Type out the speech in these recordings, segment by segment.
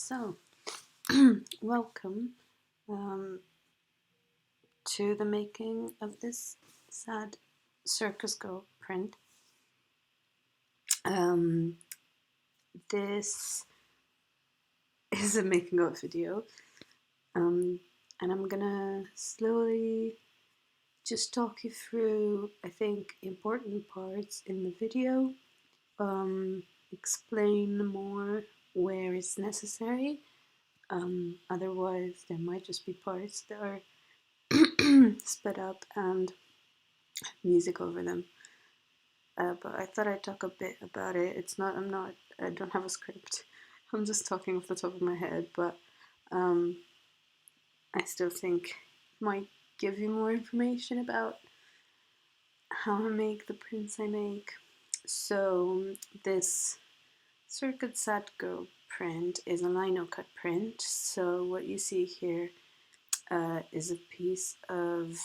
So, welcome to the making of this sad Circus Go print. This is a making of video, and I'm gonna slowly just talk you through, I think, important parts in the video, explain more where it's necessary. Otherwise, there might just be parts that are sped up and music over them. But I thought I'd talk a bit about it. I don't have a script. I'm just talking off the top of my head, but I still think it might give you more information about how I make the prints I make. So this Circuit Sad Girl print is a Linocut print. So what you see here is a piece of,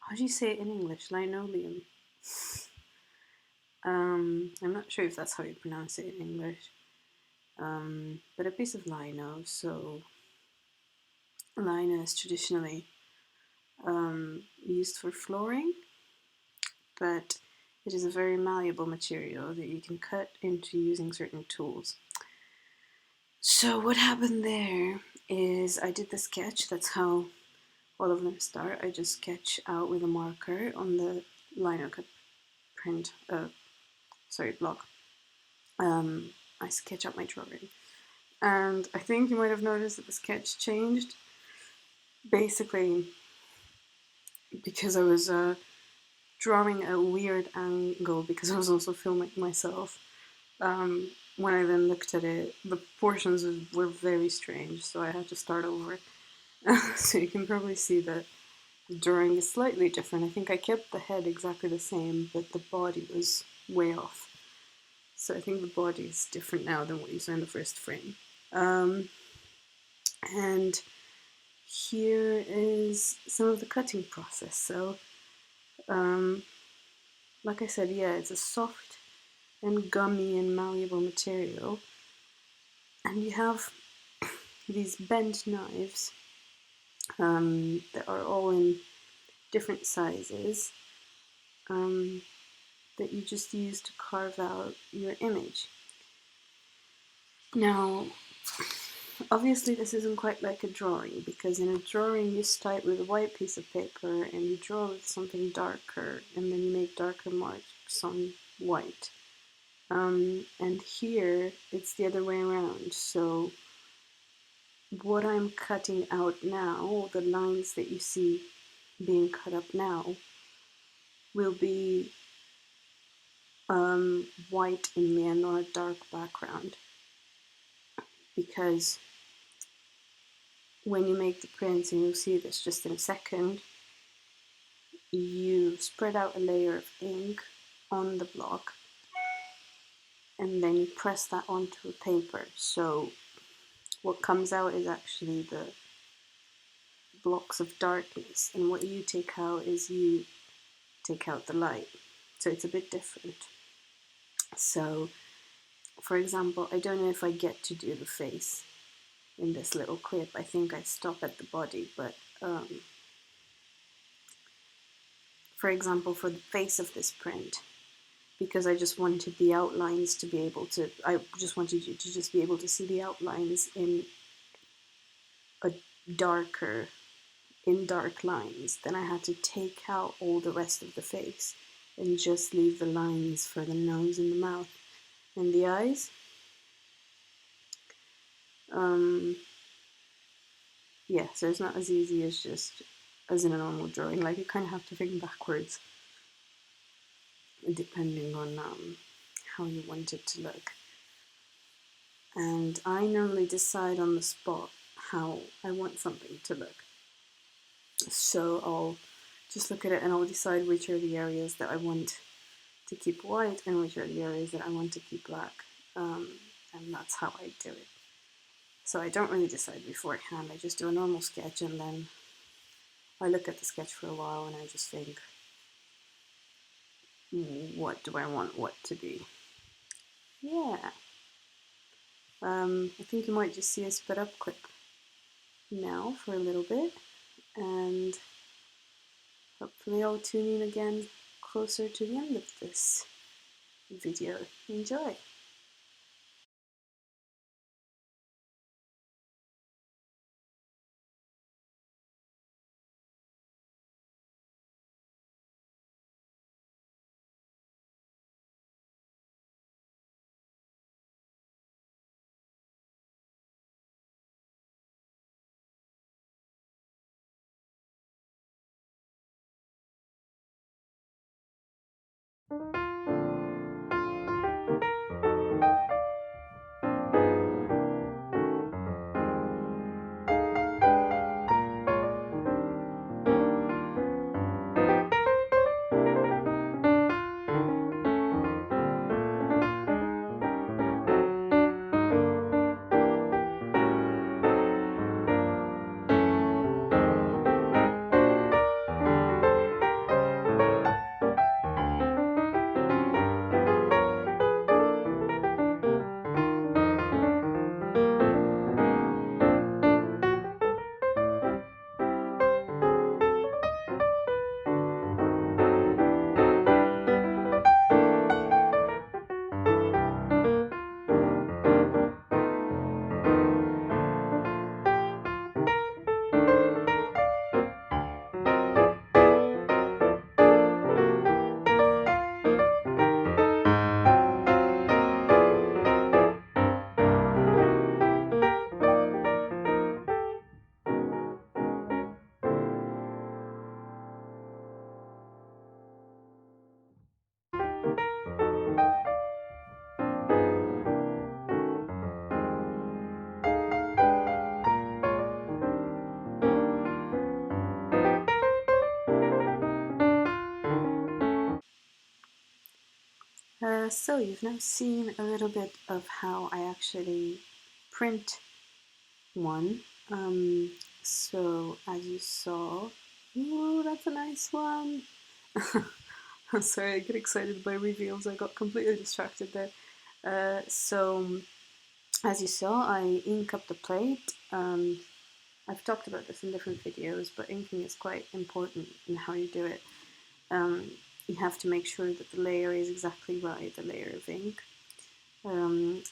how do you say it in English? Linoleum. I'm not sure if that's how you pronounce it in English. But a piece of lino. So lino is traditionally used for flooring, but it is a very malleable material that you can cut into using certain tools. So what happened there is I did the sketch. That's how all of them start. I just sketch out with a marker on the Linocut print, block. I sketch out my drawing. And I think you might have noticed that the sketch changed. Basically, because I was drawing a weird angle, because I was also filming myself. When I then looked at it, the proportions were very strange, so I had to start over. So you can probably see that the drawing is slightly different. I think I kept the head exactly the same, but the body was way off. So I think the body is different now than what you saw in the first frame. And here is some of the cutting process. So, like I said, yeah, it's a soft and gummy and malleable material. And you have these bent knives that are all in different sizes that you just use to carve out your image. Now, obviously this isn't quite like a drawing, because in a drawing you start with a white piece of paper and you draw with something darker, and then you make darker marks on white. And here it's the other way around. So what I'm cutting out now, the lines that you see being cut up now, will be white in the end on a dark background, because when you make the prints, and you'll see this just in a second, you spread out a layer of ink on the block and then you press that onto a paper. So what comes out is actually the blocks of darkness, and what you take out is you take out the light. So it's a bit different. So, for example, I don't know if I get to do the face in this little clip. I think I stop at the body, but for example, for the face of this print, because I just wanted the outlines to be able to, I just wanted you to just be able to see the outlines in dark lines, then I had to take out all the rest of the face and just leave the lines for the nose and the mouth and the eyes. Yeah, so it's not as easy as just as in a normal drawing. Like, you kind of have to think backwards depending on how you want it to look. And I normally decide on the spot how I want something to look. So I'll just look at it and I'll decide which are the areas that I want to keep white and which are the areas that I want to keep black. And that's how I do it. So I don't really decide beforehand. I just do a normal sketch, and then I look at the sketch for a while and I just think, what do I want what to be? Yeah. I think you might just see a sped up clip now for a little bit, and hopefully I'll tune in again closer to the end of this video. Enjoy! So you've now seen a little bit of how I actually print one. So as you saw, ooh, that's a nice one. I'm sorry, I get excited by reveals. I got completely distracted there. So as you saw, I ink up the plate. I've talked about this in different videos, but inking is quite important in how you do it. You have to make sure that the layer is exactly right, the layer of ink. And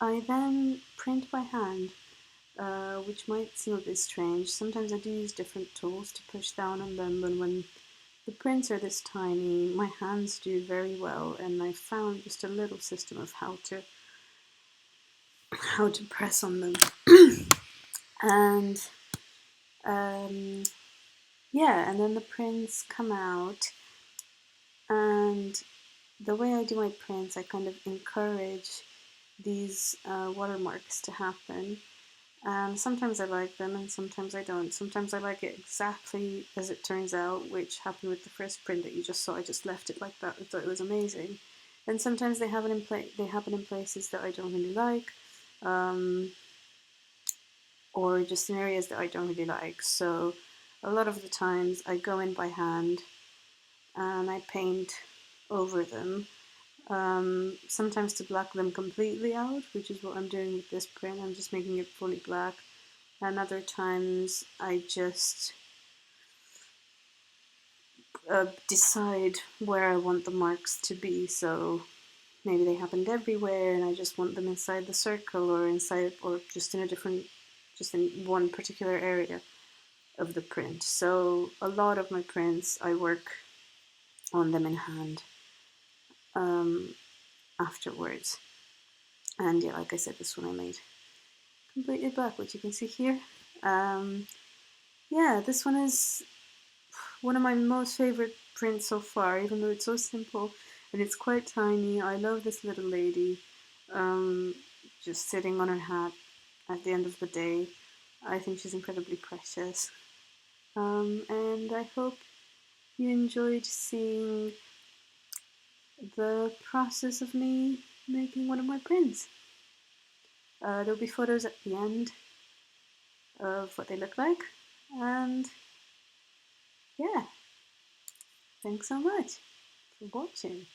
I then print by hand, which might seem a bit strange. Sometimes I do use different tools to push down on them, but when the prints are this tiny, my hands do very well, and I found just a little system of how to press on them. And yeah, and then the prints come out, and the way I do my prints, I kind of encourage these watermarks to happen. And sometimes I like them and sometimes I don't. Sometimes I like it exactly as it turns out, which happened with the first print that you just saw. I just left it like that. I thought it was amazing. And sometimes they happen in places that I don't really like, or just in areas that I don't really like. So a lot of the times I go in by hand and I paint over them. Sometimes to black them completely out, which is what I'm doing with this print. I'm just making it fully black. And other times I just decide where I want the marks to be. So maybe they happened everywhere and I just want them inside the circle or inside, or just in a different, just in one particular area of the print. So a lot of my prints, I work on them in hand afterwards. And yeah, like I said, this one I made completely black, which you can see here. Yeah, this one is one of my most favorite prints so far, even though it's so simple and it's quite tiny. I love this little lady just sitting on her hat at the end of the day. I think she's incredibly precious. And I hope you enjoyed seeing the process of me making one of my prints. There'll be photos at the end of what they look like, and yeah, thanks so much for watching.